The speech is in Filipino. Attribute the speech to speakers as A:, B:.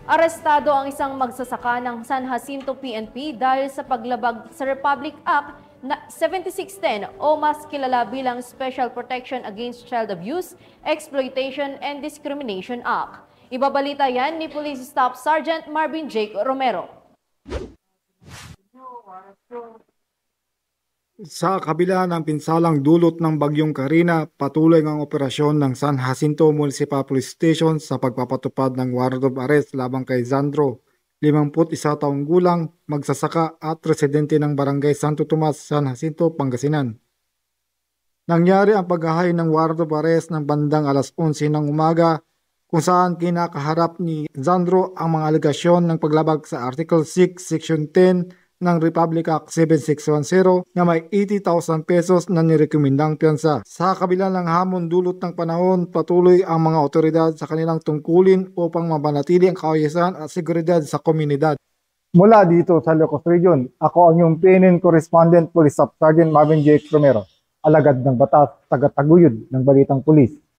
A: Arestado ang isang magsasaka ng San Jacinto PNP dahil sa paglabag sa Republic Act na 7610 o mas kilala bilang Special Protection Against Child Abuse, Exploitation and Discrimination Act. Ibabalita yan ni Police Staff Sergeant Marvin Jake Romero.
B: Sa kabila ng pinsalang dulot ng Bagyong Karina, patuloy ang operasyon ng San Jacinto Municipal Police Station sa pagpapatupad ng warrant of arrest labang kay Zandro, 51 taong gulang, magsasaka at residente ng Barangay Santo Tomas, San Jacinto, Pangasinan. Nangyari ang paghahain ng warrant of arrest ng bandang alas 11 ng umaga kung saan kinakaharap ni Zandro ang mga alegasyon ng paglabag sa Article 6, Section 10 ng Republic Act 7610 na may 80,000 pesos na nirekomendang piyansa. Sa kabila ng hamon dulot ng panahon, patuloy ang mga otoridad sa kanilang tungkulin upang mapanatili ang kaayusan at seguridad sa komunidad. Mula dito sa Ilocos Region, ako ang iyong PNN Correspondent Police Staff Sergeant Marvin J. Romero, alagad ng batas, tagataguyod ng Balitang Pulis.